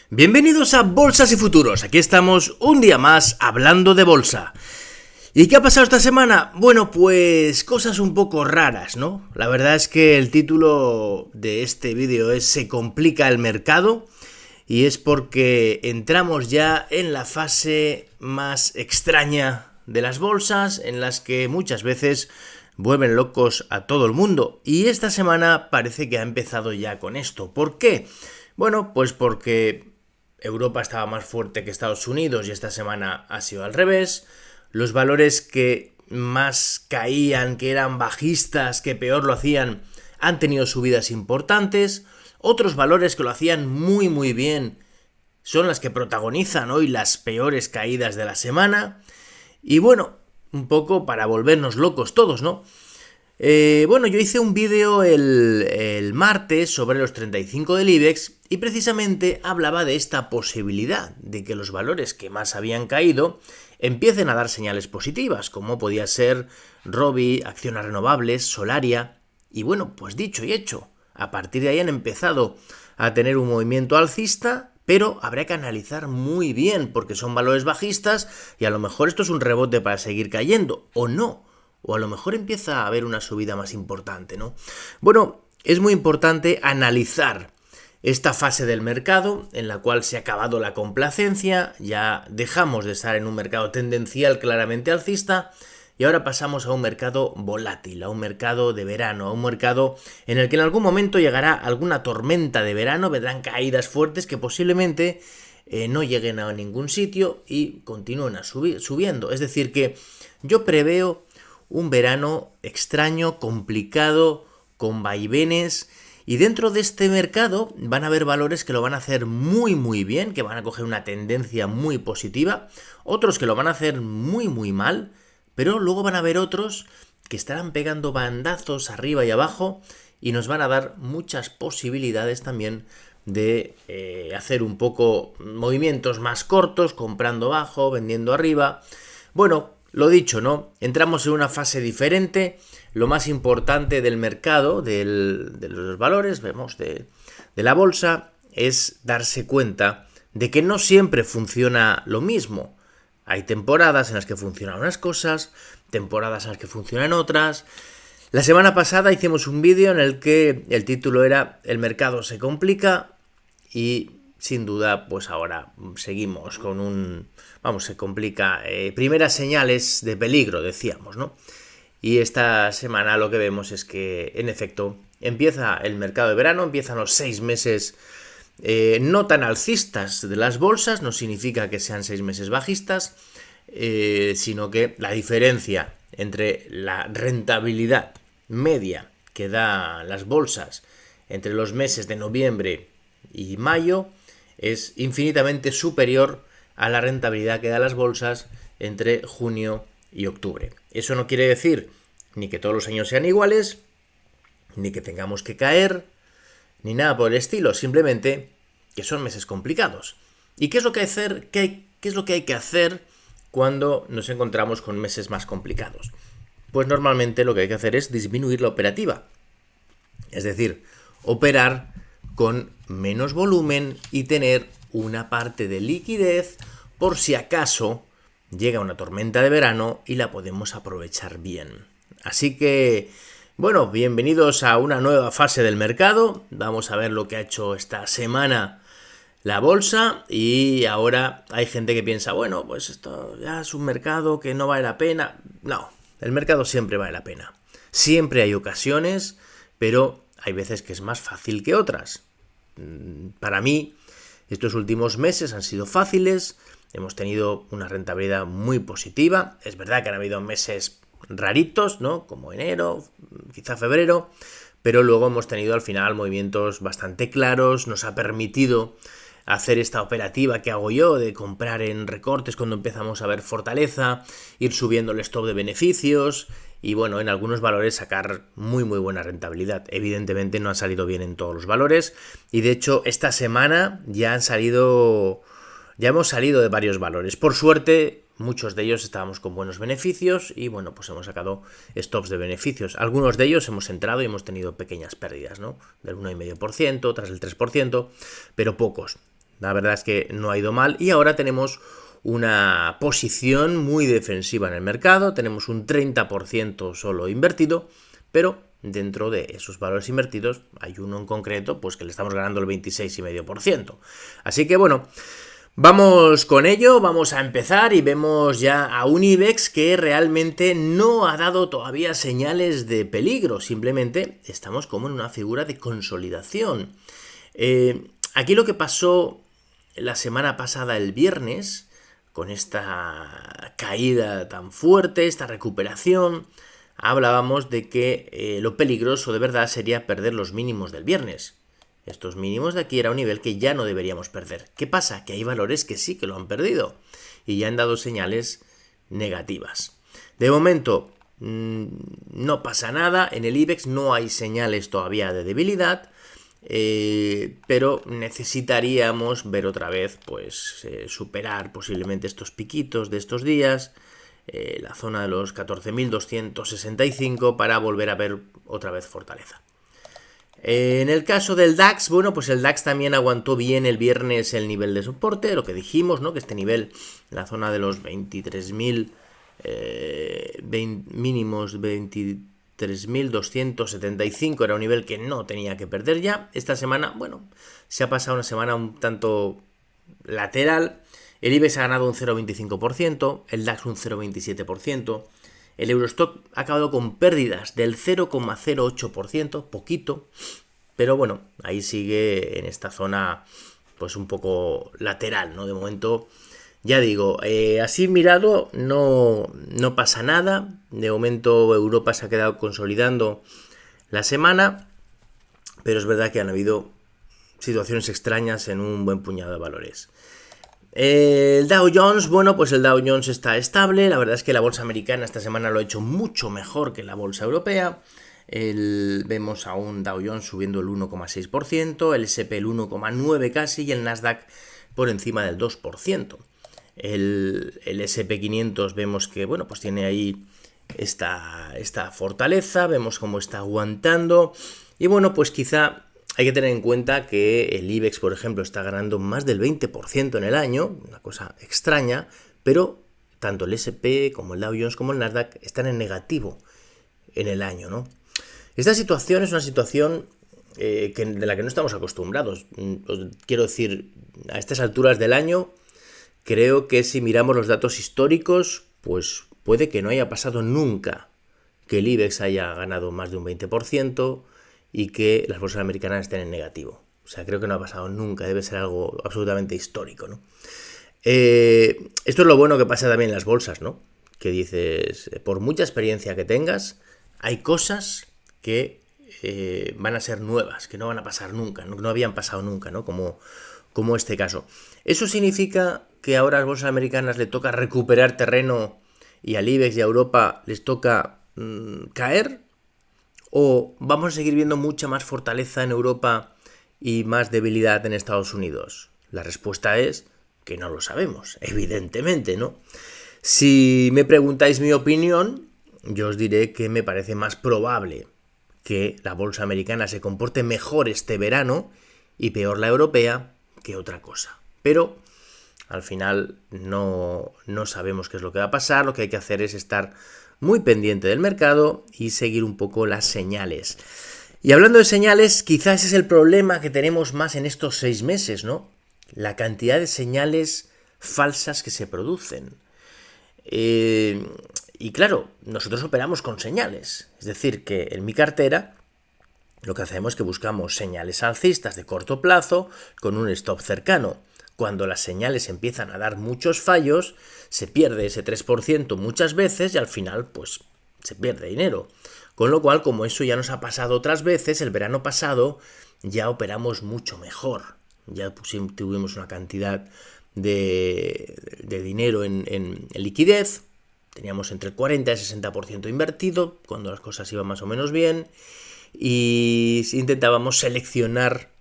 Bienvenidos a Bolsas y Futuros, aquí estamos un día más hablando de bolsa. ¿Y qué ha pasado esta semana? Bueno, pues cosas un poco raras, ¿no? La verdad es que el título de este vídeo es "Se complica el mercado", y es porque entramos ya en la fase más extraña de las bolsas, en las que muchas veces vuelven locos a todo el mundo, y esta semana parece que ha empezado ya con esto. ¿Por qué? Bueno, pues porque Europa estaba más fuerte que Estados Unidos y esta semana ha sido al revés. Los valores que más caían, que eran bajistas, que peor lo hacían, han tenido subidas importantes. Otros valores que lo hacían muy bien son las que protagonizan hoy las peores caídas de la semana. Y bueno, un poco para volvernos locos todos, ¿no? Bueno, yo hice un vídeo el martes sobre los 35 del IBEX y precisamente hablaba de esta posibilidad de que los valores que más habían caído empiecen a dar señales positivas, como podía ser Robi, Acciones Renovables, Solaria. Y bueno, pues dicho y hecho, a partir de ahí han empezado a tener un movimiento alcista, pero habrá que analizar muy bien porque son valores bajistas y a lo mejor esto es un rebote para seguir cayendo, o no. O a lo mejor empieza a haber una subida más importante, ¿no? Bueno, es muy importante analizar esta fase del mercado en la cual se ha acabado la complacencia, ya dejamos de estar en un mercado tendencial claramente alcista y ahora pasamos a un mercado volátil, a un mercado de verano, a un mercado en el que en algún momento llegará alguna tormenta de verano, vendrán caídas fuertes que posiblemente no lleguen a ningún sitio y continúen subiendo. Es decir que yo preveo un verano extraño, complicado, con vaivenes, y dentro de este mercado van a haber valores que lo van a hacer muy bien, que van a coger una tendencia muy positiva, otros que lo van a hacer muy mal, pero luego van a haber otros que estarán pegando bandazos arriba y abajo y nos van a dar muchas posibilidades también de hacer un poco movimientos más cortos, comprando bajo, vendiendo arriba. Bueno, lo dicho, ¿no? Entramos en una fase diferente. Lo más importante del mercado, de los valores, vemos, de la bolsa, es darse cuenta de que no siempre funciona lo mismo. Hay temporadas en las que funcionan unas cosas, temporadas en las que funcionan otras. La semana pasada hicimos un vídeo en el que el título era "El mercado se complica", y sin duda, pues ahora seguimos con se complica. Primeras señales de peligro, decíamos, ¿no? Y esta semana lo que vemos es que, en efecto, empieza el mercado de verano, empiezan los 6 meses no tan alcistas de las bolsas, no significa que sean 6 meses bajistas, sino que la diferencia entre la rentabilidad media que dan las bolsas entre los meses de noviembre y mayo es infinitamente superior a la rentabilidad que dan las bolsas entre junio y octubre. Eso no quiere decir ni que todos los años sean iguales, ni que tengamos que caer, ni nada por el estilo, simplemente que son meses complicados. ¿Y qué es lo que hay que hacer cuando nos encontramos con meses más complicados? Pues normalmente lo que hay que hacer es disminuir la operativa. Es decir, operar con menos volumen y tener una parte de liquidez por si acaso llega una tormenta de verano y la podemos aprovechar bien. Así que, bueno, bienvenidos a una nueva fase del mercado. Vamos a ver lo que ha hecho esta semana la bolsa, y ahora hay gente que piensa, bueno, pues esto ya es un mercado que no vale la pena. No, el mercado siempre vale la pena. Siempre hay ocasiones, pero hay veces que es más fácil que otras. Para mí, estos últimos meses han sido fáciles, hemos tenido una rentabilidad muy positiva. Es verdad que han habido meses raritos, ¿no? Como enero, quizá febrero, pero luego hemos tenido al final movimientos bastante claros. Nos ha permitido hacer esta operativa que hago yo de comprar en recortes cuando empezamos a ver fortaleza, ir subiendo el stop de beneficios y, bueno, en algunos valores sacar muy buena rentabilidad. Evidentemente no ha salido bien en todos los valores, y de hecho esta semana ya hemos salido de varios valores. Por suerte, muchos de ellos estábamos con buenos beneficios y, bueno, pues hemos sacado stops de beneficios. Algunos de ellos hemos entrado y hemos tenido pequeñas pérdidas, ¿no? Del 1,5%, tras el 3%, pero pocos. La verdad es que no ha ido mal y ahora tenemos una posición muy defensiva en el mercado, tenemos un 30% solo invertido, pero dentro de esos valores invertidos hay uno en concreto pues que le estamos ganando el 26,5%. Así que bueno, vamos con ello, vamos a empezar y vemos ya a un IBEX que realmente no ha dado todavía señales de peligro, simplemente estamos como en una figura de consolidación. Aquí lo que pasó la semana pasada, el viernes, con esta caída tan fuerte, esta recuperación, hablábamos de que lo peligroso de verdad sería perder los mínimos del viernes. Estos mínimos de aquí era un nivel que ya no deberíamos perder. ¿Qué pasa? Que hay valores que sí que lo han perdido y ya han dado señales negativas. De momento no pasa nada, en el IBEX no hay señales todavía de debilidad, pero necesitaríamos ver otra vez, pues superar posiblemente estos piquitos de estos días, la zona de los 14.265 para volver a ver otra vez fortaleza. En el caso del DAX, bueno, pues el DAX también aguantó bien el viernes el nivel de soporte, lo que dijimos, ¿no? Que este nivel, la zona de los 23.000 mínimos, 23.275 era un nivel que no tenía que perder ya. Esta semana, bueno, se ha pasado una semana un tanto lateral. El IBEX ha ganado un 0,25%, el DAX un 0,27%, el Eurostock ha acabado con pérdidas del 0,08%, poquito, pero bueno, ahí sigue en esta zona pues un poco lateral, ¿no? De momento, ya digo, así mirado no pasa nada. De momento Europa se ha quedado consolidando la semana, pero es verdad que han habido situaciones extrañas en un buen puñado de valores. El Dow Jones, bueno, pues el Dow Jones está estable. La verdad es que la bolsa americana esta semana lo ha hecho mucho mejor que la bolsa europea. Vemos a un Dow Jones subiendo el 1,6%, el S&P el 1,9% casi y el Nasdaq por encima del 2%. El S&P 500 vemos que, bueno, pues tiene ahí esta fortaleza, vemos cómo está aguantando y bueno, pues quizá hay que tener en cuenta que el IBEX, por ejemplo, está ganando más del 20% en el año, una cosa extraña, pero tanto el S&P como el Dow Jones como el Nasdaq están en negativo en el año, ¿no? Esta situación es una situación de la que no estamos acostumbrados. Quiero decir, a estas alturas del año, creo que si miramos los datos históricos, pues puede que no haya pasado nunca que el IBEX haya ganado más de un 20%, y que las bolsas americanas estén en negativo. O sea, creo que no ha pasado nunca, debe ser algo absolutamente histórico, ¿no? Esto es lo bueno que pasa también en las bolsas, ¿no? Que dices, por mucha experiencia que tengas, hay cosas que van a ser nuevas, que no van a pasar nunca, no habían pasado nunca, ¿no? Como este caso. ¿Eso significa que ahora a las bolsas americanas le toca recuperar terreno y al IBEX y a Europa les toca caer? ¿O vamos a seguir viendo mucha más fortaleza en Europa y más debilidad en Estados Unidos? La respuesta es que no lo sabemos, evidentemente, ¿no? Si me preguntáis mi opinión, yo os diré que me parece más probable que la bolsa americana se comporte mejor este verano y peor la europea que otra cosa. Pero al final no sabemos qué es lo que va a pasar, lo que hay que hacer es estar muy pendiente del mercado y seguir un poco las señales. Y hablando de señales, quizás ese es el problema que tenemos más en estos 6 meses, ¿no? La cantidad de señales falsas que se producen. Y claro, nosotros operamos con señales. Es decir, que en mi cartera lo que hacemos es que buscamos señales alcistas de corto plazo con un stop cercano. Cuando las señales empiezan a dar muchos fallos, se pierde ese 3% muchas veces y al final pues se pierde dinero. Con lo cual, como eso ya nos ha pasado otras veces, el verano pasado ya operamos mucho mejor. Ya tuvimos una cantidad de dinero en liquidez, teníamos entre el 40 y el 60% invertido, cuando las cosas iban más o menos bien, y intentábamos seleccionar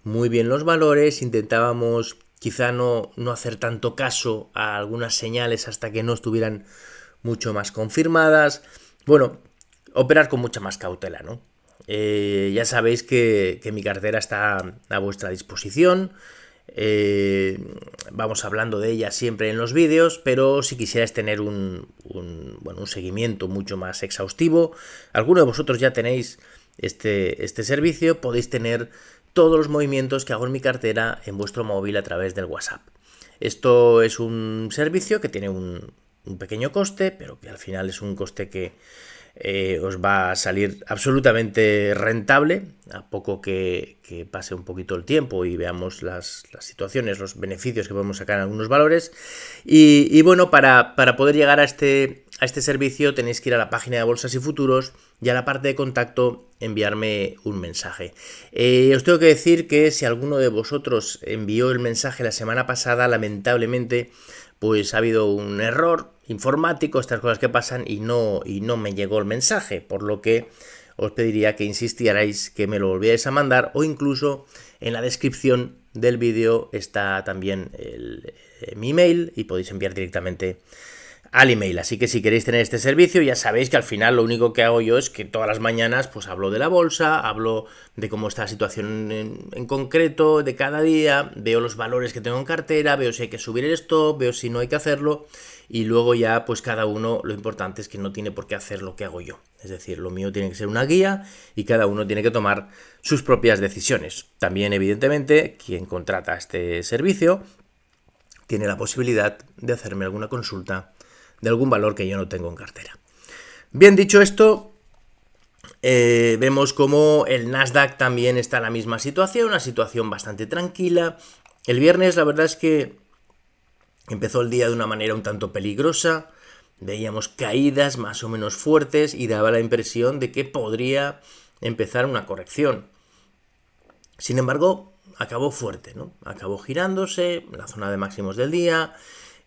muy bien los valores, intentábamos quizá no hacer tanto caso a algunas señales hasta que no estuvieran mucho más confirmadas. Bueno, operar con mucha más cautela, ¿no? Ya sabéis que mi cartera está a vuestra disposición. Vamos hablando de ella siempre en los vídeos, pero si quisierais tener un seguimiento mucho más exhaustivo, alguno de vosotros ya tenéis este servicio, podéis tener todos los movimientos que hago en mi cartera en vuestro móvil a través del WhatsApp. Esto es un servicio que tiene un pequeño coste, pero que al final es un coste que os va a salir absolutamente rentable, a poco que pase un poquito el tiempo y veamos las situaciones, los beneficios que podemos sacar en algunos valores. Y bueno, para poder llegar a este servicio tenéis que ir a la página de Bolsas y Futuros y a la parte de contacto enviarme un mensaje. Os tengo que decir que si alguno de vosotros envió el mensaje la semana pasada, lamentablemente pues ha habido un error informático, estas cosas que pasan, y no me llegó el mensaje, por lo que os pediría que insistierais que me lo volvierais a mandar, o incluso en la descripción del vídeo está también mi email y podéis enviar directamente al email. Así que si queréis tener este servicio, ya sabéis que al final lo único que hago yo es que todas las mañanas pues hablo de la bolsa, hablo de cómo está la situación en concreto de cada día, veo los valores que tengo en cartera, veo si hay que subir el stop, veo si no hay que hacerlo, y luego ya pues cada uno, lo importante es que no tiene por qué hacer lo que hago yo. Es decir, lo mío tiene que ser una guía y cada uno tiene que tomar sus propias decisiones. También, evidentemente, quien contrata este servicio tiene la posibilidad de hacerme alguna consulta de algún valor que yo no tengo en cartera. Bien, dicho esto, vemos como el Nasdaq también está en la misma situación, una situación bastante tranquila. El viernes la verdad es que empezó el día de una manera un tanto peligrosa, veíamos caídas más o menos fuertes y daba la impresión de que podría empezar una corrección. Sin embargo, acabó fuerte, ¿no? Acabó girándose en la zona de máximos del día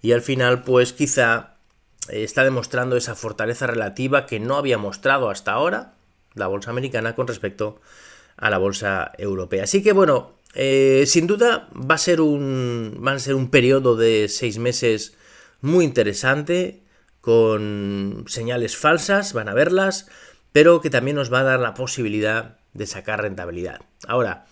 y al final pues quizá está demostrando esa fortaleza relativa que no había mostrado hasta ahora la bolsa americana con respecto a la bolsa europea. Así que bueno, sin duda va a ser un periodo de 6 meses muy interesante, con señales falsas, van a verlas, pero que también nos va a dar la posibilidad de sacar rentabilidad. Ahora,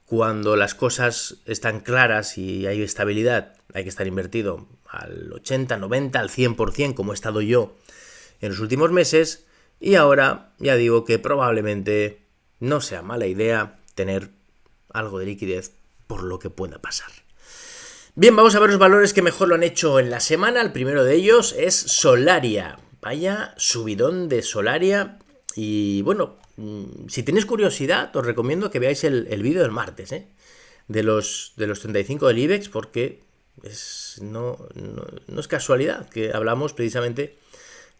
cuando las cosas están claras y hay estabilidad, hay que estar invertido al 80, 90, al 100%, como he estado yo en los últimos meses, y ahora ya digo que probablemente no sea mala idea tener algo de liquidez por lo que pueda pasar. Bien, vamos a ver los valores que mejor lo han hecho en la semana. El primero de ellos es Solaria. Vaya subidón de Solaria. Y bueno, si tenéis curiosidad, os recomiendo que veáis el vídeo del martes, de los 35 del IBEX, porque no es casualidad que hablamos precisamente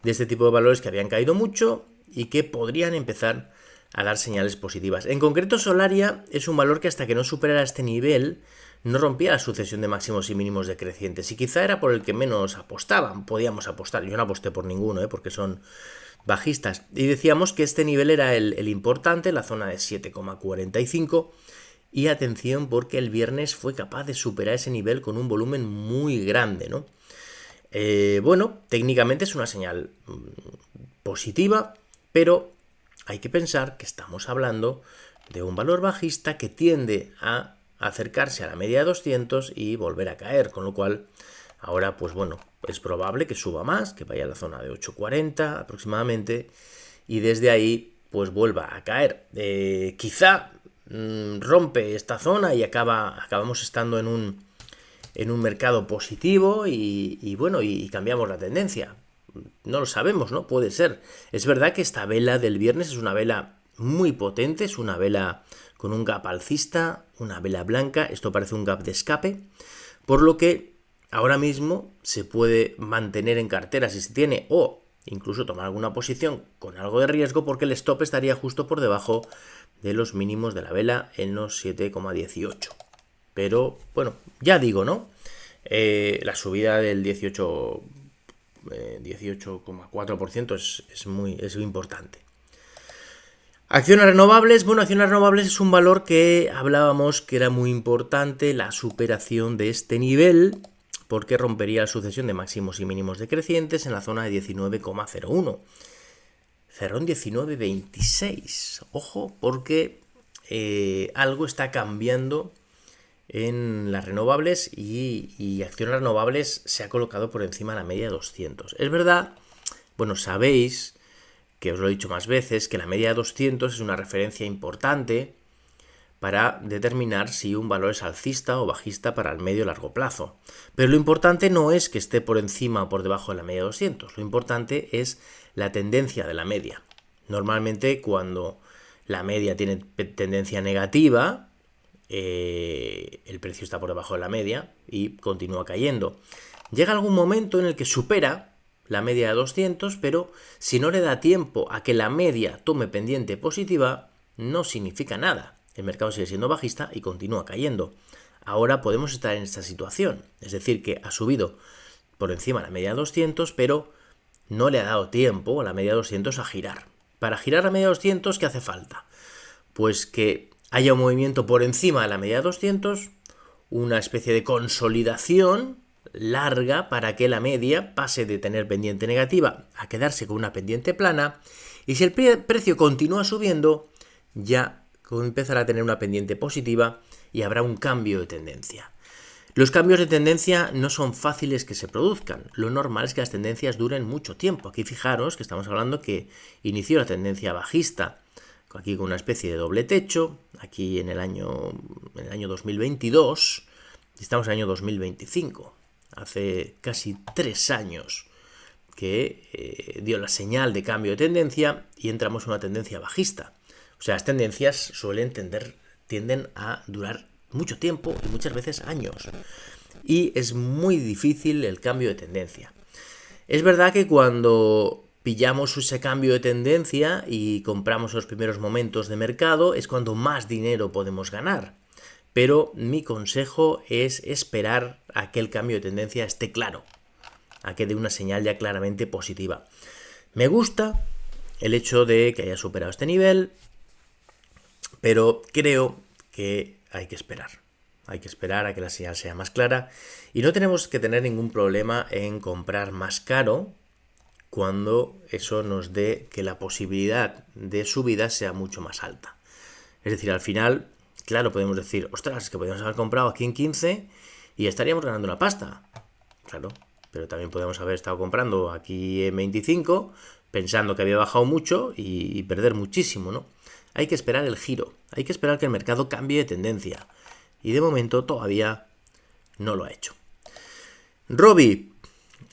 de este tipo de valores que habían caído mucho y que podrían empezar a dar señales positivas. En concreto, Solaria es un valor que hasta que no superara este nivel no rompía la sucesión de máximos y mínimos decrecientes, y quizá era por el que menos apostaban, podíamos apostar. Yo no aposté por ninguno, porque son bajistas, y decíamos que este nivel era el importante, la zona de 7,45, y atención porque el viernes fue capaz de superar ese nivel con un volumen muy grande, ¿no? Bueno, técnicamente es una señal positiva, pero hay que pensar que estamos hablando de un valor bajista que tiende a acercarse a la media de 200 y volver a caer, con lo cual ahora pues bueno, es probable que suba más, que vaya a la zona de 8,40 aproximadamente, y desde ahí pues vuelva a caer. Quizá rompe esta zona y acabamos estando en un mercado positivo y bueno, y cambiamos la tendencia. No lo sabemos, ¿no? Puede ser. Es verdad que esta vela del viernes es una vela muy potente, es una vela con un gap alcista, una vela blanca, esto parece un gap de escape, por lo que ahora mismo se puede mantener en cartera si se tiene, o incluso tomar alguna posición con algo de riesgo, porque el stop estaría justo por debajo de los mínimos de la vela en los 7,18. Pero bueno, ya digo, ¿no? La subida del 18,4% es muy importante. Acciones renovables. Bueno, acciones renovables es un valor que hablábamos que era muy importante la superación de este nivel, porque rompería la sucesión de máximos y mínimos decrecientes en la zona de 19,01. Cerró en 19,26. Ojo, porque algo está cambiando en las renovables y Acciona Renovables se ha colocado por encima de la media de 200. Es verdad, bueno, sabéis que os lo he dicho más veces, que la media de 200 es una referencia importante para determinar si un valor es alcista o bajista para el medio y largo plazo. Pero lo importante no es que esté por encima o por debajo de la media de 200, lo importante es la tendencia de la media. Normalmente cuando la media tiene tendencia negativa, el precio está por debajo de la media y continúa cayendo. Llega algún momento en el que supera la media de 200, pero si no le da tiempo a que la media tome pendiente positiva, no significa nada. El mercado sigue siendo bajista y continúa cayendo. Ahora podemos estar en esta situación, es decir, que ha subido por encima de la media de 200, pero no le ha dado tiempo a la media de 200 a girar. Para girar la media de 200, ¿qué hace falta? Pues que haya un movimiento por encima de la media de 200, una especie de consolidación larga para que la media pase de tener pendiente negativa a quedarse con una pendiente plana, y si el precio continúa subiendo, ya empezará a tener una pendiente positiva y habrá un cambio de tendencia. Los cambios de tendencia no son fáciles que se produzcan. Lo normal es que las tendencias duren mucho tiempo. Aquí fijaros que estamos hablando que inició la tendencia bajista, aquí con una especie de doble techo, aquí en el año 2022, y estamos en el año 2025, hace casi 3 años que dio la señal de cambio de tendencia y entramos en una tendencia bajista. O sea, las tendencias tienden a durar mucho tiempo y muchas veces años. Y es muy difícil el cambio de tendencia. Es verdad que cuando pillamos ese cambio de tendencia y compramos los primeros momentos de mercado es cuando más dinero podemos ganar. Pero mi consejo es esperar a que el cambio de tendencia esté claro, a que dé una señal ya claramente positiva. Me gusta el hecho de que haya superado este nivel, pero creo que hay que esperar. Hay que esperar a que la señal sea más clara y no tenemos que tener ningún problema en comprar más caro cuando eso nos dé que la posibilidad de subida sea mucho más alta. Es decir, al final, claro, podemos decir, ostras, es que podríamos haber comprado aquí en 15 y estaríamos ganando una pasta. Claro, pero también podemos haber estado comprando aquí en 25 pensando que había bajado mucho y perder muchísimo, ¿no? Hay que esperar el giro, hay que esperar que el mercado cambie de tendencia. Y de momento todavía no lo ha hecho. Robi,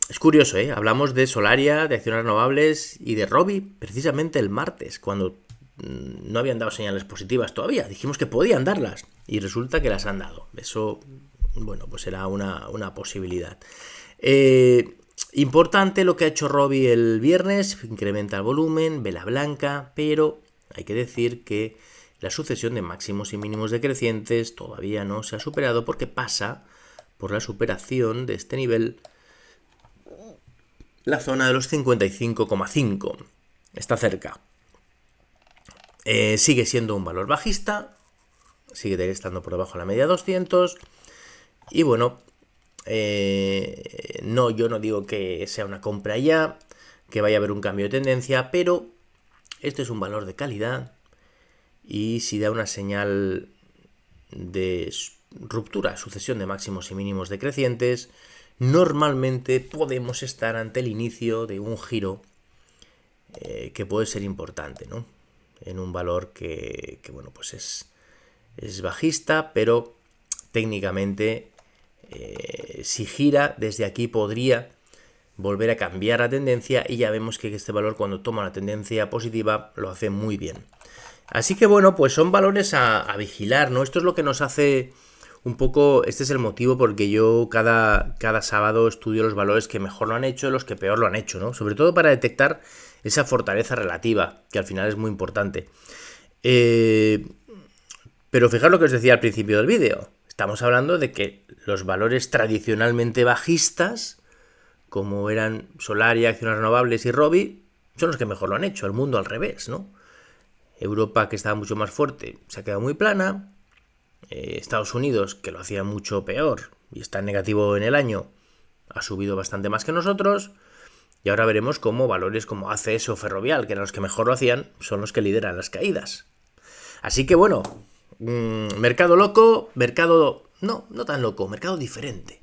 es curioso, ¿eh? Hablamos de Solaria, de Acciona Renovables y de Robi precisamente el martes, cuando no habían dado señales positivas todavía. Dijimos que podían darlas y resulta que las han dado. Eso, bueno, pues era una posibilidad. Importante lo que ha hecho Robi el viernes, incrementa el volumen, vela blanca, pero hay que decir que la sucesión de máximos y mínimos decrecientes todavía no se ha superado porque pasa por la superación de este nivel, la zona de los 55,5. Está cerca. Sigue siendo un valor bajista, sigue estando por debajo de la media 200 y bueno, yo no digo que sea una compra ya, que vaya a haber un cambio de tendencia, pero este es un valor de calidad. Y si da una señal de ruptura, sucesión de máximos y mínimos decrecientes, normalmente podemos estar ante el inicio de un giro que puede ser importante, ¿no? En un valor que bueno, pues es bajista, pero técnicamente si gira desde aquí podría volver a cambiar la tendencia y ya vemos que este valor cuando toma la tendencia positiva lo hace muy bien. Así que bueno, pues son valores a vigilar, ¿no? Esto es lo que nos hace un poco, este es el motivo porque yo cada sábado estudio los valores que mejor lo han hecho y los que peor lo han hecho, ¿no? Sobre todo para detectar esa fortaleza relativa, que al final es muy importante. Pero fijaos lo que os decía al principio del vídeo. Estamos hablando de que los valores tradicionalmente bajistas, como eran Solaria, Acciona Renovables y Robi, son los que mejor lo han hecho, el mundo al revés, ¿no? Europa, que estaba mucho más fuerte, se ha quedado muy plana. Estados Unidos, que lo hacía mucho peor y está en negativo en el año, ha subido bastante más que nosotros. Y ahora veremos cómo valores como ACS o Ferrovial, que eran los que mejor lo hacían, son los que lideran las caídas. Así que bueno, mercado loco, mercado no tan loco, mercado diferente.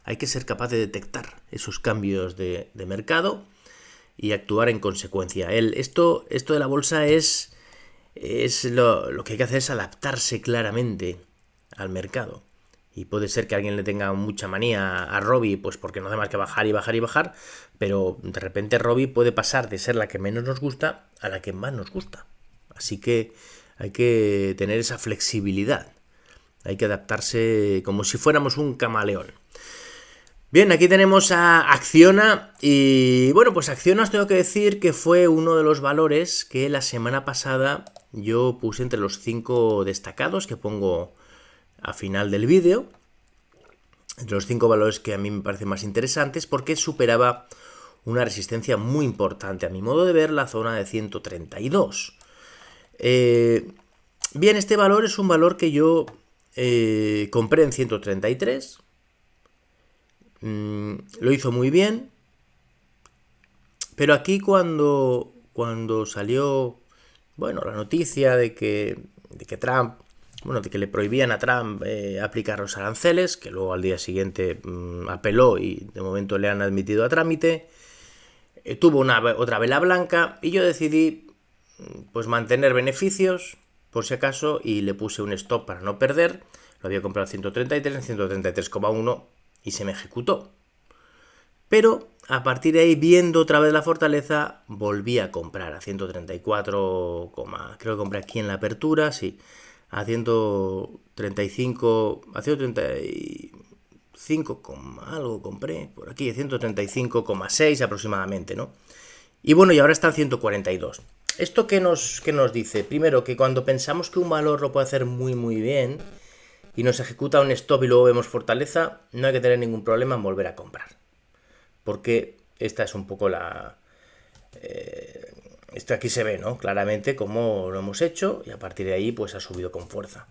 Hay que ser capaz de detectar esos cambios de mercado y actuar en consecuencia. Esto de la bolsa es lo que hay que hacer es adaptarse claramente al mercado. Y puede ser que alguien le tenga mucha manía a Robbie, pues porque no hace más que bajar y bajar y bajar, pero de repente Robbie puede pasar de ser la que menos nos gusta a la que más nos gusta. Así que hay que tener esa flexibilidad. Hay que adaptarse como si fuéramos un camaleón. Bien, aquí tenemos a Acciona y bueno, pues Acciona os tengo que decir que fue uno de los valores que la semana pasada yo puse entre los 5 destacados que pongo a final del vídeo, entre los 5 valores que a mí me parecen más interesantes porque superaba una resistencia muy importante, a mi modo de ver, la zona de 132. Bien, este valor es un valor que yo compré en 133, lo hizo muy bien, pero aquí cuando salió, bueno, la noticia de que Trump, bueno, de que le prohibían a Trump aplicar los aranceles, que luego al día siguiente apeló y de momento le han admitido a trámite, tuvo otra vela blanca y yo decidí pues mantener beneficios por si acaso y le puse un stop para no perder. Lo había comprado en 133, en 133,1 y se me ejecutó. Pero a partir de ahí, viendo otra vez la fortaleza, volví a comprar a 134, creo que compré aquí en la apertura, sí, a 135, a 135, algo compré por aquí, 135,6 aproximadamente, ¿no? Y bueno, y ahora está en 142. ¿Esto qué nos dice? Primero, que cuando pensamos que un valor lo puede hacer muy muy bien y nos ejecuta un stop y luego vemos fortaleza, no hay que tener ningún problema en volver a comprar. Porque esta es un poco esto aquí se ve, ¿no? Claramente cómo lo hemos hecho y a partir de ahí pues ha subido con fuerza.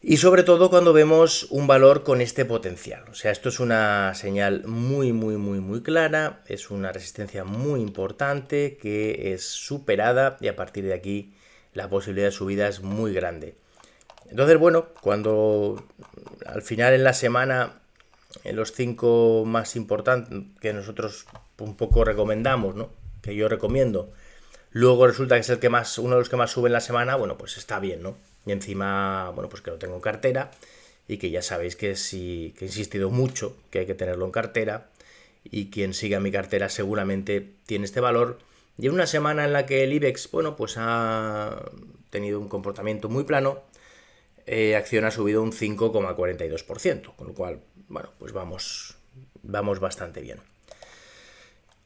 Y sobre todo cuando vemos un valor con este potencial. O sea, esto es una señal muy, muy, muy, muy clara. Es una resistencia muy importante que es superada y a partir de aquí la posibilidad de subida es muy grande. Entonces, bueno, cuando al final en la semana, en los 5 más importantes que nosotros un poco recomendamos, ¿no? Que yo recomiendo, luego resulta que es uno de los que más sube en la semana, bueno, pues está bien, ¿no? Y encima, bueno, pues que lo tengo en cartera y que ya sabéis que he insistido mucho que hay que tenerlo en cartera y quien siga mi cartera seguramente tiene este valor. Y en una semana en la que el IBEX, bueno, pues ha tenido un comportamiento muy plano, Acciona ha subido un 5,42%, con lo cual, bueno, pues vamos bastante bien.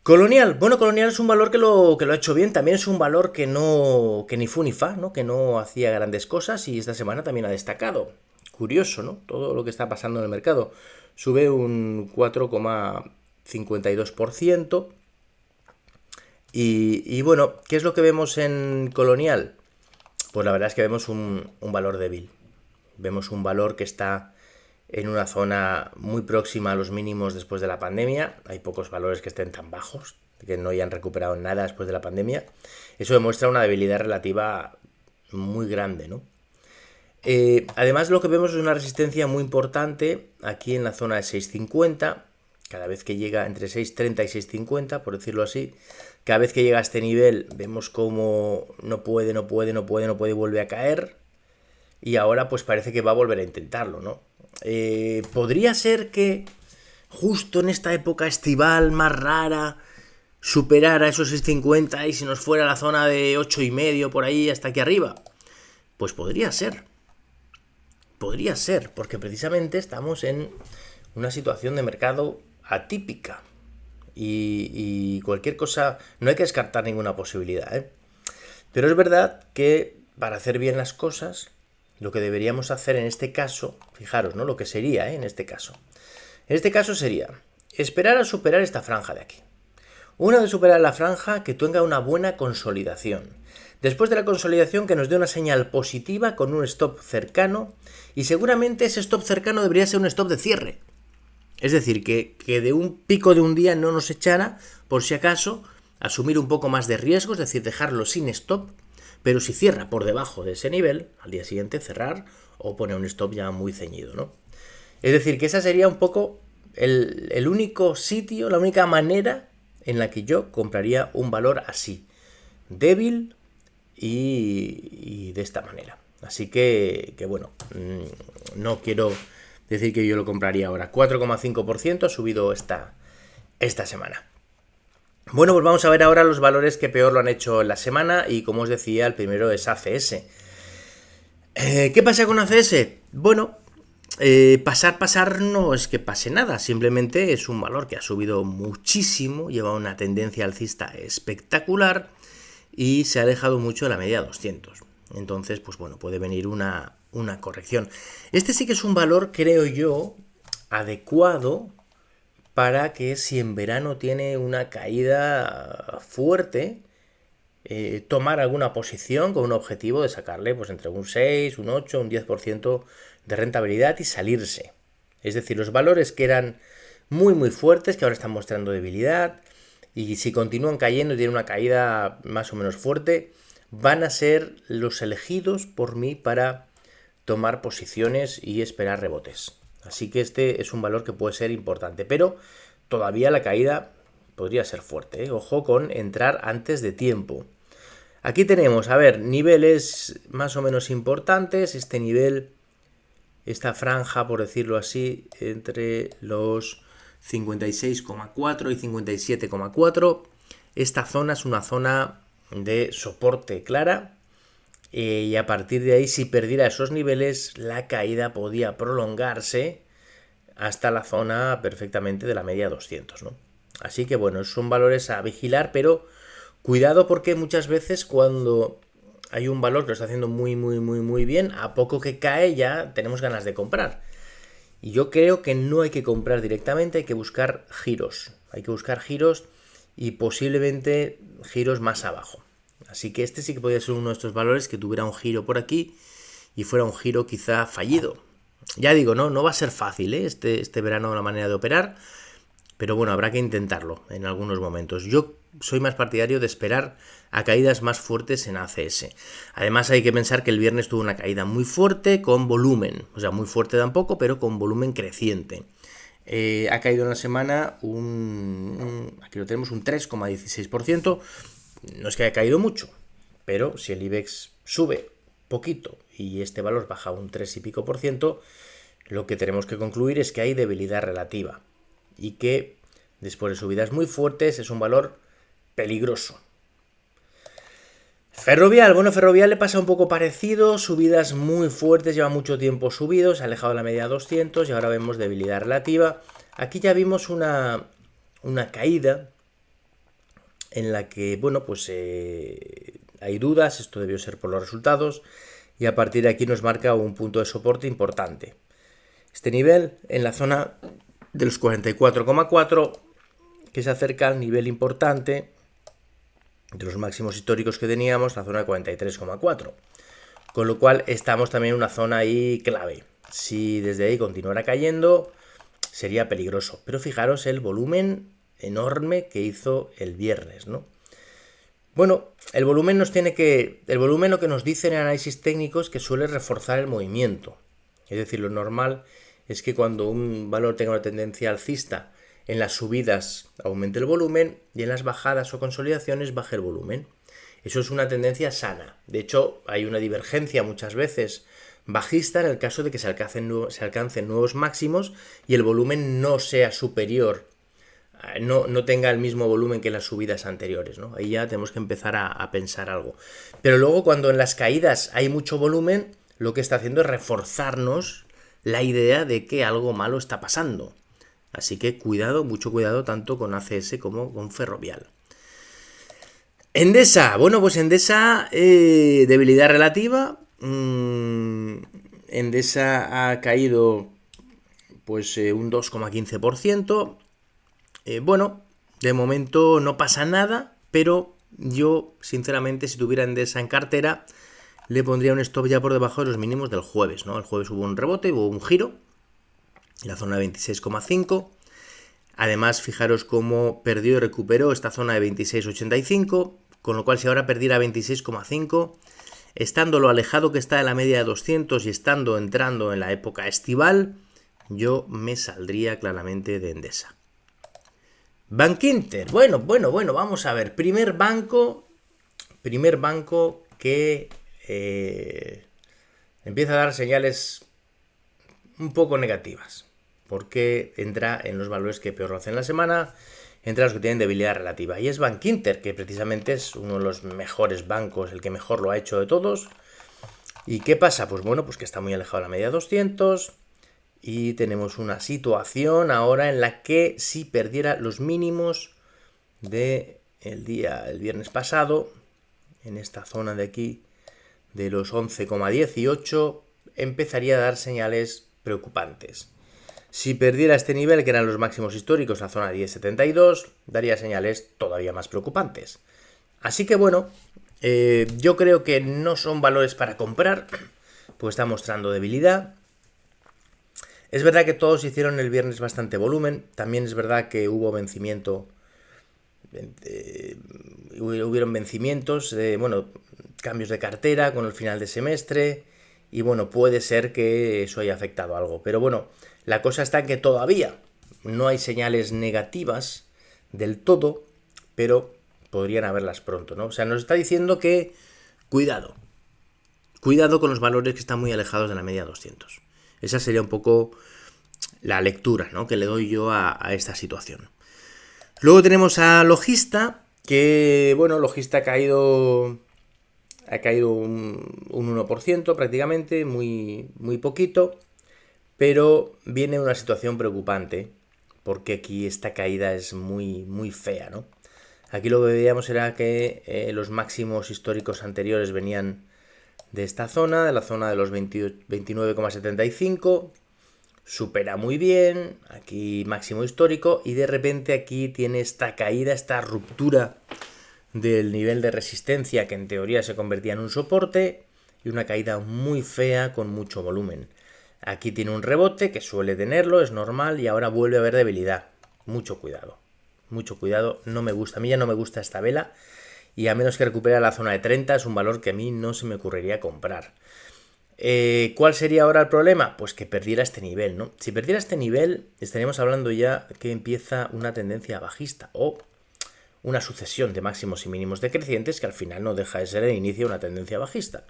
Colonial, bueno, Colonial es un valor que lo ha hecho bien, también es un valor que ni fu ni fa, ¿no? Que no hacía grandes cosas y esta semana también ha destacado. Curioso, ¿no? Todo lo que está pasando en el mercado. Sube un 4,52%. Y bueno, ¿qué es lo que vemos en Colonial? Pues la verdad es que vemos un valor débil. Vemos un valor que está en una zona muy próxima a los mínimos después de la pandemia. Hay pocos valores que estén tan bajos, que no hayan recuperado nada después de la pandemia. Eso demuestra una debilidad relativa muy grande, ¿no? Además, lo que vemos es una resistencia muy importante aquí en la zona de 6.50. Cada vez que llega entre 6.30 y 6.50, por decirlo así, cada vez que llega a este nivel vemos cómo no puede y vuelve a caer. Y ahora pues parece que va a volver a intentarlo, ¿no? Podría ser que justo en esta época estival más rara superara esos 6.50 y si nos fuera a la zona de 8,5 por ahí hasta aquí arriba. Pues podría ser, porque precisamente estamos en una situación de mercado atípica y cualquier cosa, no hay que descartar ninguna posibilidad, ¿eh? Pero es verdad que para hacer bien las cosas, lo que deberíamos hacer en este caso, fijaros, ¿no? Lo que sería, en este caso. En este caso sería esperar a superar esta franja de aquí. Una vez superar la franja, que tenga una buena consolidación. Después de la consolidación, que nos dé una señal positiva con un stop cercano. Y seguramente ese stop cercano debería ser un stop de cierre. Es decir, que de un pico de un día no nos echara, por si acaso, asumir un poco más de riesgo, es decir, dejarlo sin stop. Pero si cierra por debajo de ese nivel, al día siguiente cerrar o poner un stop ya muy ceñido, ¿no? Es decir, que esa sería un poco el único sitio, la única manera en la que yo compraría un valor así, débil y de esta manera. Así que bueno, no quiero decir que yo lo compraría ahora. 4,5% ha subido esta semana. Bueno, pues vamos a ver ahora los valores que peor lo han hecho en la semana y como os decía, el primero es ACS. ¿Qué pasa con ACS? Bueno, pasar no es que pase nada, simplemente es un valor que ha subido muchísimo, lleva una tendencia alcista espectacular y se ha alejado mucho de la media 200. Entonces, pues bueno, puede venir una corrección. Este sí que es un valor, creo yo, adecuado para que si en verano tiene una caída fuerte, tomar alguna posición con un objetivo de sacarle pues entre un 6, un 8, un 10% de rentabilidad y salirse. Es decir, los valores que eran muy muy fuertes, que ahora están mostrando debilidad, y si continúan cayendo y tienen una caída más o menos fuerte, van a ser los elegidos por mí para tomar posiciones y esperar rebotes. Así que este es un valor que puede ser importante, pero todavía la caída podría ser fuerte, ¿eh? Ojo con entrar antes de tiempo. Aquí tenemos, a ver, niveles más o menos importantes. Este nivel, esta franja, por decirlo así, entre los 56,4 y 57,4. Esta zona es una zona de soporte clara. Y a partir de ahí, si perdiera esos niveles, la caída podía prolongarse hasta la zona perfectamente de la media 200, ¿no? Así que bueno, son valores a vigilar, pero cuidado porque muchas veces cuando hay un valor que lo está haciendo muy bien, a poco que cae ya tenemos ganas de comprar. Y yo creo que no hay que comprar directamente, hay que buscar giros. Hay que buscar giros y posiblemente giros más abajo. Así que este sí que podría ser uno de estos valores que tuviera un giro por aquí y fuera un giro quizá fallido. Ya digo, no va a ser fácil, ¿eh? Este verano la manera de operar, pero bueno, habrá que intentarlo en algunos momentos. Yo soy más partidario de esperar a caídas más fuertes en ACS. Además hay que pensar que el viernes tuvo una caída muy fuerte con volumen, o sea, muy fuerte tampoco, pero con volumen creciente. Ha caído en la semana aquí lo tenemos, un 3,16%. No es que haya caído mucho, pero si el IBEX sube poquito y este valor baja un 3 y pico por ciento, lo que tenemos que concluir es que hay debilidad relativa y que después de subidas muy fuertes es un valor peligroso. Ferrovial, bueno, Ferrovial le pasa un poco parecido, subidas muy fuertes, lleva mucho tiempo subido, se ha alejado de la media 200 y ahora vemos debilidad relativa. Aquí ya vimos una caída en la que, bueno, pues hay dudas, esto debió ser por los resultados, y a partir de aquí nos marca un punto de soporte importante. Este nivel en la zona de los 44,4, que se acerca al nivel importante de los máximos históricos que teníamos, la zona de 43,4. Con lo cual estamos también en una zona ahí clave. Si desde ahí continuara cayendo, sería peligroso. Pero fijaros el volumen enorme que hizo el viernes, ¿no? Bueno, el volumen lo que nos dicen en análisis técnicos que suele reforzar el movimiento. Es decir, lo normal es que cuando un valor tenga una tendencia alcista, en las subidas aumente el volumen y en las bajadas o consolidaciones baje el volumen. Eso es una tendencia sana. De hecho, hay una divergencia muchas veces bajista en el caso de que se alcancen nuevos máximos y el volumen no sea superior, no tenga el mismo volumen que las subidas anteriores, ¿no? Ahí ya tenemos que empezar a pensar algo. Pero luego cuando en las caídas hay mucho volumen, lo que está haciendo es reforzarnos la idea de que algo malo está pasando. Así que cuidado, mucho cuidado tanto con ACS como con Ferrovial. Endesa, bueno, pues Endesa, debilidad relativa. Endesa ha caído pues un 2,15%. Bueno, de momento no pasa nada, pero yo, sinceramente, si tuviera Endesa en cartera, le pondría un stop ya por debajo de los mínimos del jueves, ¿no? El jueves hubo un rebote, hubo un giro, en la zona de 26,5. Además, fijaros cómo perdió y recuperó esta zona de 26,85, con lo cual si ahora perdiera 26,5, estando lo alejado que está de la media de 200 y estando entrando en la época estival, yo me saldría claramente de Endesa. Bankinter, bueno, vamos a ver. Primer banco que empieza a dar señales un poco negativas, porque entra en los valores que peor lo hacen la semana, entre los que tienen debilidad relativa. Y es Bankinter, que precisamente es uno de los mejores bancos, el que mejor lo ha hecho de todos. ¿Y qué pasa? Pues bueno, pues que está muy alejado de la media 200 y tenemos una situación ahora en la que si perdiera los mínimos de el viernes pasado, en esta zona de aquí, de los 11,18, empezaría a dar señales preocupantes. Si perdiera este nivel, que eran los máximos históricos, la zona 10,72, daría señales todavía más preocupantes. Así que bueno, yo creo que no son valores para comprar, pues está mostrando debilidad. Es verdad que todos hicieron el viernes bastante volumen, también es verdad que hubo vencimiento, hubieron vencimientos, cambios de cartera con el final de semestre, y bueno, puede ser que eso haya afectado algo. Pero bueno, la cosa está en que todavía no hay señales negativas del todo, pero podrían haberlas pronto, ¿no? O sea, nos está diciendo que cuidado con los valores que están muy alejados de la media 200. Esa sería un poco la lectura, ¿no?, que le doy yo a esta situación. Luego tenemos a Logista, que bueno, Logista ha caído un 1% prácticamente, muy poquito, pero viene una situación preocupante, porque aquí esta caída es muy fea, ¿no? Aquí lo que veíamos era que los máximos históricos anteriores venían de esta zona, de la zona de los 29,75, supera muy bien, aquí máximo histórico, y de repente aquí tiene esta caída, esta ruptura del nivel de resistencia que en teoría se convertía en un soporte, y una caída muy fea con mucho volumen. Aquí tiene un rebote, que suele tenerlo, es normal, y ahora vuelve a haber debilidad. Mucho cuidado, no me gusta, a mí ya no me gusta esta vela, y a menos que recupere la zona de 30 es un valor que a mí no se me ocurriría comprar. ¿Cuál sería ahora el problema? Pues que perdiera este nivel, ¿no? Si perdiera este nivel, estaríamos hablando ya que empieza una tendencia bajista o una sucesión de máximos y mínimos decrecientes que al final no deja de ser el inicio de una tendencia bajista.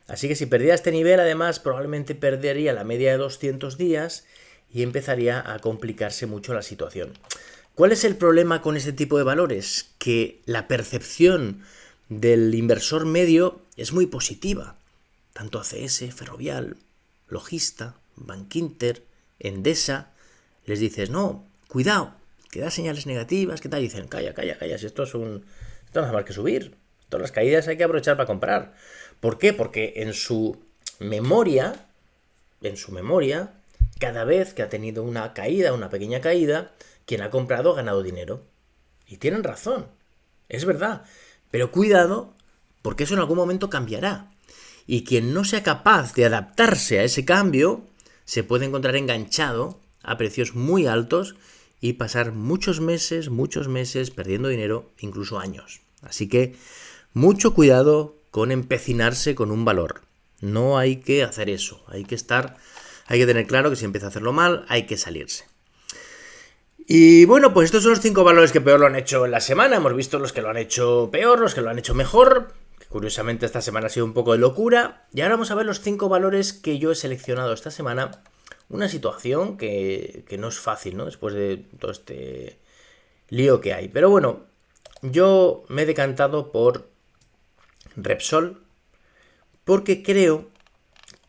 Así que si perdiera este nivel, además, probablemente perdería la media de 200 días y empezaría a complicarse mucho la situación. ¿Cuál es el problema con este tipo de valores? Que la percepción del inversor medio es muy positiva. Tanto ACS, Ferrovial, Logista, Bankinter, Endesa, les dices, no, cuidado, que da señales negativas, ¿qué tal? Y dicen, calla, si esto no es más que subir. Todas las caídas hay que aprovechar para comprar. ¿Por qué? Porque en su memoria, cada vez que ha tenido una pequeña caída, quien ha comprado ha ganado dinero. Y tienen razón, es verdad. Pero cuidado, porque eso en algún momento cambiará. Y quien no sea capaz de adaptarse a ese cambio se puede encontrar enganchado a precios muy altos y pasar muchos meses perdiendo dinero, incluso años. Así que mucho cuidado con empecinarse con un valor. No hay que hacer eso. Hay que tener claro que si empieza a hacerlo mal, hay que salirse. Y bueno, pues estos son los 5 valores que peor lo han hecho en la semana. Hemos visto los que lo han hecho peor, los que lo han hecho mejor. Curiosamente esta semana ha sido un poco de locura. Y ahora vamos a ver los 5 valores que yo he seleccionado esta semana. Una situación que no es fácil, ¿no? Después de todo este lío que hay. Pero bueno, yo me he decantado por Repsol, porque creo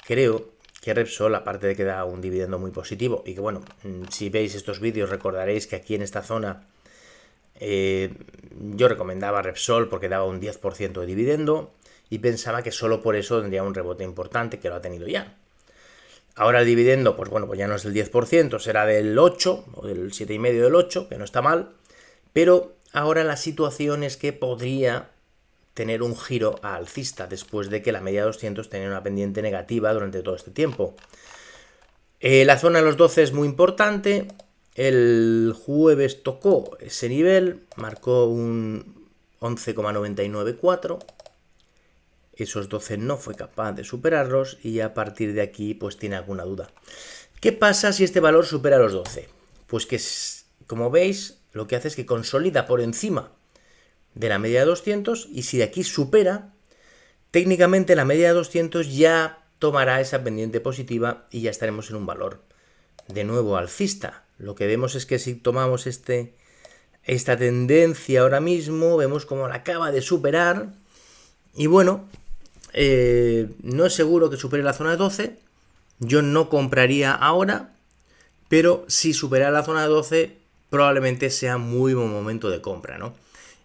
que Repsol, aparte de que da un dividendo muy positivo, y que bueno, si veis estos vídeos recordaréis que aquí en esta zona yo recomendaba Repsol porque daba un 10% de dividendo y pensaba que solo por eso tendría un rebote importante, que lo ha tenido ya. Ahora el dividendo, pues bueno, pues ya no es del 10%, será del 8 o del 7,5 del 8, que no está mal, pero ahora la situación es que podría tener un giro alcista después de que la media 200 tenía una pendiente negativa durante todo este tiempo. La zona de los 12 es muy importante. El jueves tocó ese nivel, marcó un 11,994. Esos 12 no fue capaz de superarlos y a partir de aquí pues tiene alguna duda. ¿Qué pasa si este valor supera los 12? Pues que, como veis, lo que hace es que consolida por encima de la media de 200 y si de aquí supera, técnicamente la media de 200 ya tomará esa pendiente positiva y ya estaremos en un valor de nuevo alcista. Lo que vemos es que si tomamos esta tendencia ahora mismo, vemos como la acaba de superar y bueno, no es seguro que supere la zona de 12, yo no compraría ahora, pero si supera la zona de 12 probablemente sea muy buen momento de compra, ¿no?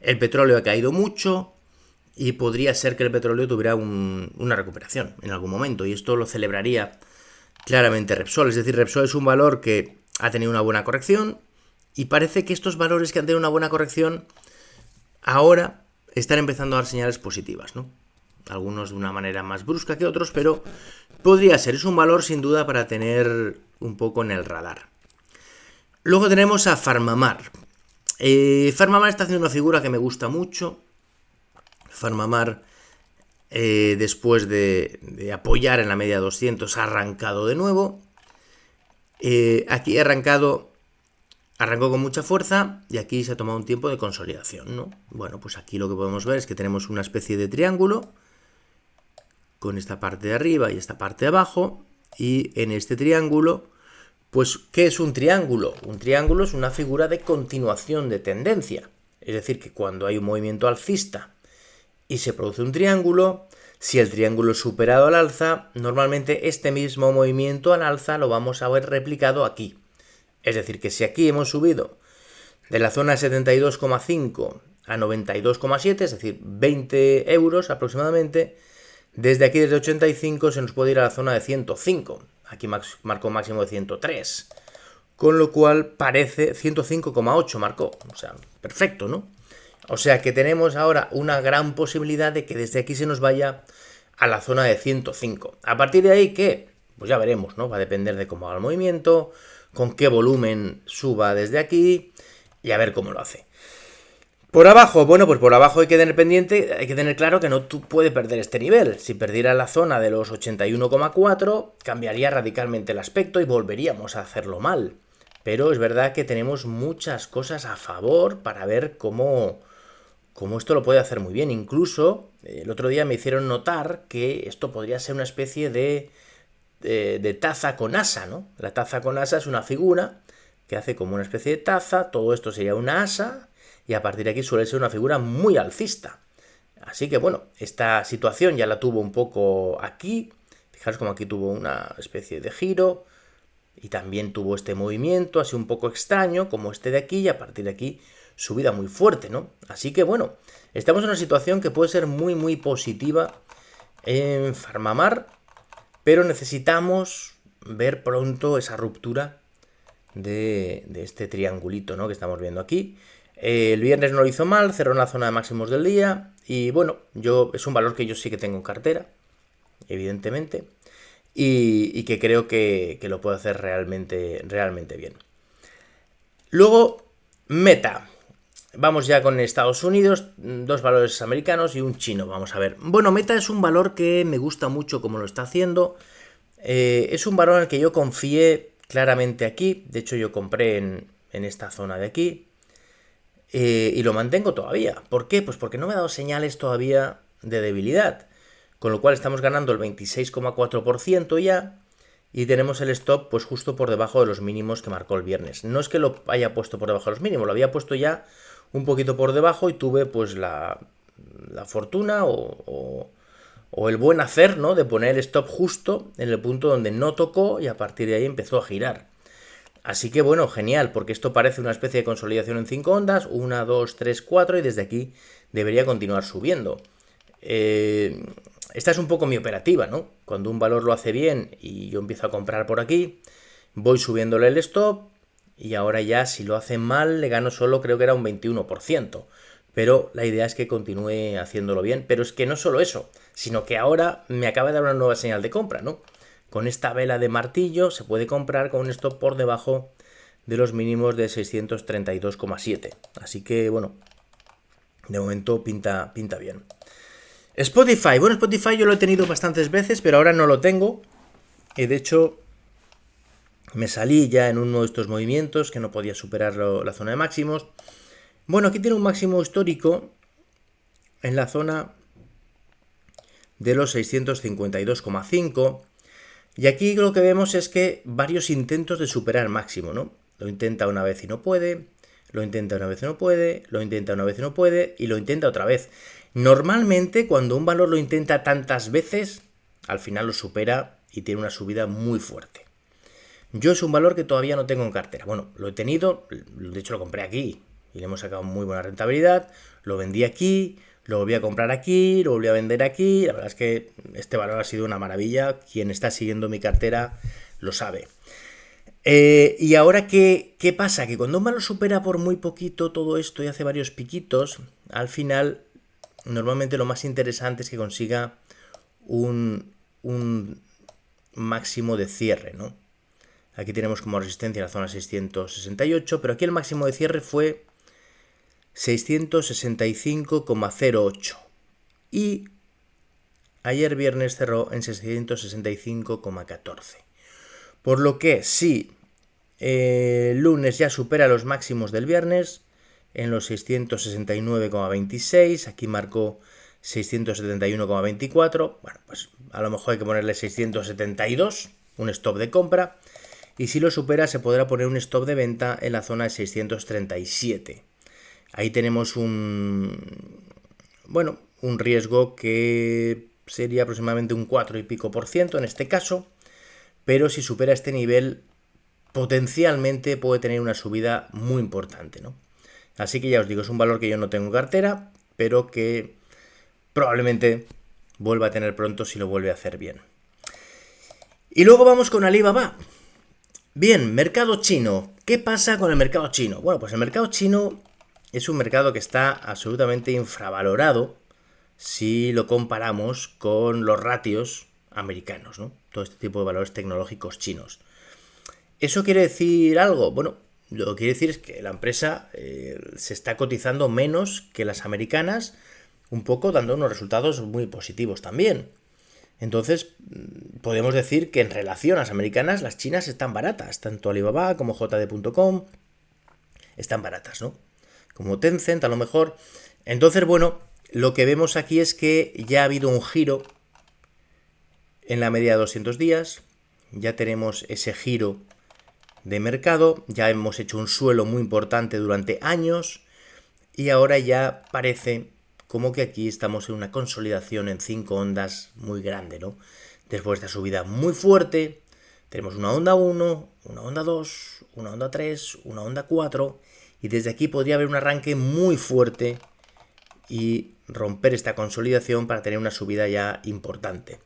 El petróleo ha caído mucho y podría ser que el petróleo tuviera una recuperación en algún momento y esto lo celebraría claramente Repsol. Es decir, Repsol es un valor que ha tenido una buena corrección y parece que estos valores que han tenido una buena corrección ahora están empezando a dar señales positivas, ¿no? Algunos de una manera más brusca que otros, pero podría ser. Es un valor sin duda para tener un poco en el radar. Luego tenemos a PharmaMar. PharmaMar está haciendo una figura que me gusta mucho. PharmaMar, después de apoyar en la media 200, ha arrancado de nuevo. Aquí arrancó con mucha fuerza y aquí se ha tomado un tiempo de consolidación, ¿no? Bueno, pues aquí lo que podemos ver es que tenemos una especie de triángulo con esta parte de arriba y esta parte de abajo, y en este triángulo, pues, ¿qué es un triángulo? Un triángulo es una figura de continuación de tendencia, es decir, que cuando hay un movimiento alcista y se produce un triángulo, si el triángulo es superado al alza, normalmente este mismo movimiento al alza lo vamos a ver replicado aquí. Es decir, que si aquí hemos subido de la zona 72,5 a 92,7, es decir, 20 euros aproximadamente, desde aquí, desde 85, se nos puede ir a la zona de 105. Aquí marcó máximo de 103. Con lo cual parece 105,8 marcó. O sea, perfecto, ¿no? O sea que tenemos ahora una gran posibilidad de que desde aquí se nos vaya a la zona de 105. A partir de ahí, ¿qué? Pues ya veremos, ¿no? Va a depender de cómo haga el movimiento, con qué volumen suba desde aquí y a ver cómo lo hace. Por abajo, bueno, pues por abajo hay que tener pendiente, hay que tener claro que no puede perder este nivel. Si perdiera la zona de los 81,4, cambiaría radicalmente el aspecto y volveríamos a hacerlo mal. Pero es verdad que tenemos muchas cosas a favor para ver cómo esto lo puede hacer muy bien. Incluso, el otro día me hicieron notar que esto podría ser una especie de taza con asa, ¿no? La taza con asa es una figura que hace como una especie de taza, todo esto sería una asa, y a partir de aquí suele ser una figura muy alcista. Así que bueno, esta situación ya la tuvo un poco aquí. Fijaros como aquí tuvo una especie de giro y también tuvo este movimiento así un poco extraño como este de aquí, y a partir de aquí subida muy fuerte, ¿no? Así que bueno, estamos en una situación que puede ser muy muy positiva en PharmaMar, pero necesitamos ver pronto esa ruptura de este triangulito, ¿no?, que estamos viendo aquí. El viernes no lo hizo mal, cerró en la zona de máximos del día y bueno, es un valor que yo sí que tengo en cartera, evidentemente, y que creo que lo puedo hacer realmente bien. Luego, Meta. Vamos ya con Estados Unidos, dos valores americanos y un chino, vamos a ver. Bueno, Meta es un valor que me gusta mucho como lo está haciendo. Es un valor en el que yo confié claramente aquí, de hecho yo compré en esta zona de aquí. Y lo mantengo todavía. ¿Por qué? Pues porque no me ha dado señales todavía de debilidad. Con lo cual estamos ganando el 26,4% ya. Y tenemos el stop pues justo por debajo de los mínimos que marcó el viernes. No es que lo haya puesto por debajo de los mínimos, lo había puesto ya un poquito por debajo y tuve pues la fortuna o el buen hacer, ¿no?, de poner el stop justo en el punto donde no tocó y a partir de ahí empezó a girar. Así que bueno, genial, porque esto parece una especie de consolidación en 5 ondas, 1, 2, 3, 4, y desde aquí debería continuar subiendo. Esta es un poco mi operativa, ¿no? Cuando un valor lo hace bien y yo empiezo a comprar por aquí, voy subiéndole el stop y ahora ya si lo hace mal le gano solo, creo que era un 21%. Pero la idea es que continúe haciéndolo bien, pero es que no solo eso, sino que ahora me acaba de dar una nueva señal de compra, ¿no? Con esta vela de martillo se puede comprar con un stop por debajo de los mínimos de 632,7. Así que, bueno, de momento pinta bien. Spotify. Bueno, Spotify yo lo he tenido bastantes veces, pero ahora no lo tengo. Y de hecho, Me salí ya en uno de estos movimientos que no podía superar la zona de máximos. Bueno, aquí tiene un máximo histórico en la zona de los 652,5. Y aquí lo que vemos es que varios intentos de superar máximo, ¿no? Lo intenta una vez y no puede, lo intenta una vez y no puede, lo intenta una vez y no puede, y lo intenta otra vez. Normalmente, cuando un valor lo intenta tantas veces, al final lo supera y tiene una subida muy fuerte. Yo es un valor que todavía no tengo en cartera. Bueno, lo he tenido, de hecho lo compré aquí y le hemos sacado muy buena rentabilidad, lo vendí aquí, lo volví a comprar aquí, lo volví a vender aquí. La verdad es que este valor ha sido una maravilla. Quien está siguiendo mi cartera lo sabe. Y ahora, ¿qué pasa? Que cuando un valor supera por muy poquito todo esto y hace varios piquitos, al final, normalmente lo más interesante es que consiga un máximo de cierre, ¿no? Aquí tenemos como resistencia la zona 668, pero aquí el máximo de cierre fue 665,08 y ayer viernes cerró en 665,14. Por lo que si el lunes ya supera los máximos del viernes en los 669,26, aquí marcó 671,24, bueno, pues a lo mejor hay que ponerle 672, un stop de compra, y si lo supera se podrá poner un stop de venta en la zona de 637. Ahí tenemos un riesgo que sería aproximadamente un 4 y pico por ciento en este caso, pero si supera este nivel potencialmente puede tener una subida muy importante, ¿no? Así que ya os digo, es un valor que yo no tengo en cartera, pero que probablemente vuelva a tener pronto si lo vuelve a hacer bien. Y luego vamos con Alibaba. Bien, mercado chino. ¿Qué pasa con el mercado chino? Bueno, pues el mercado chino es un mercado que está absolutamente infravalorado si lo comparamos con los ratios americanos, ¿no? Todo este tipo de valores tecnológicos chinos. ¿Eso quiere decir algo? Bueno, lo que quiere decir es que la empresa se está cotizando menos que las americanas, un poco dando unos resultados muy positivos también. Entonces, podemos decir que en relación a las americanas, las chinas están baratas. Tanto Alibaba como JD.com están baratas, ¿no? Como Tencent, a lo mejor. Entonces, bueno, lo que vemos aquí es que ya ha habido un giro en la media de 200 días. Ya tenemos ese giro de mercado. Ya hemos hecho un suelo muy importante durante años. Y ahora ya parece como que aquí estamos en una consolidación en 5 ondas muy grande, ¿no? Después de esta subida muy fuerte, tenemos una onda 1, una onda 2, una onda 3, una onda 4, y desde aquí podría haber un arranque muy fuerte y romper esta consolidación para tener una subida ya importante.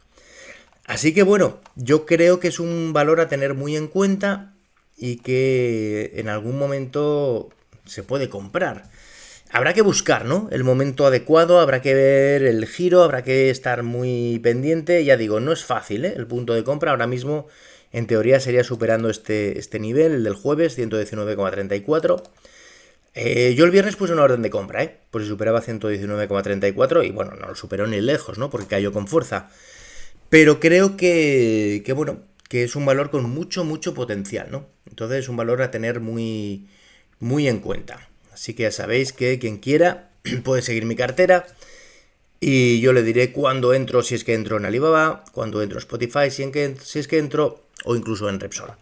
Así que bueno, yo creo que es un valor a tener muy en cuenta y que en algún momento se puede comprar. Habrá que buscar, ¿no? El momento adecuado, habrá que ver el giro, habrá que estar muy pendiente. Ya digo, no es fácil, ¿eh? El punto de compra ahora mismo, en teoría, sería superando este nivel, el del jueves, 119,34. Yo el viernes puse una orden de compra, ¿eh? Pues si superaba 119,34 y bueno, no lo superó ni lejos, ¿no? Porque cayó con fuerza. Pero creo que bueno, que es un valor con mucho potencial, ¿no? Entonces es un valor a tener muy en cuenta. Así que ya sabéis que quien quiera puede seguir mi cartera y yo le diré cuándo entro, si es que entro en Alibaba, cuándo entro en Spotify, si es que entro, o incluso en Repsol.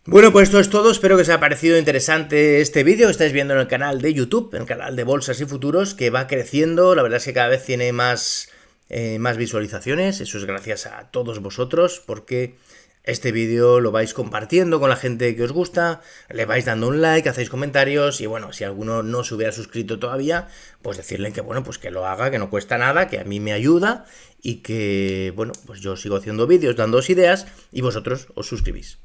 Bueno, pues esto es todo. Espero que os haya parecido interesante este vídeo que estáis viendo en el canal de YouTube, en el canal de Bolsas y Futuros, que va creciendo. La verdad es que cada vez tiene más visualizaciones. Eso es gracias a todos vosotros, porque este vídeo lo vais compartiendo con la gente que os gusta, le vais dando un like, hacéis comentarios y bueno, si alguno no se hubiera suscrito todavía, pues decirle que bueno, pues que lo haga, que no cuesta nada, que a mí me ayuda y que bueno, pues yo sigo haciendo vídeos dándoos ideas y vosotros os suscribís.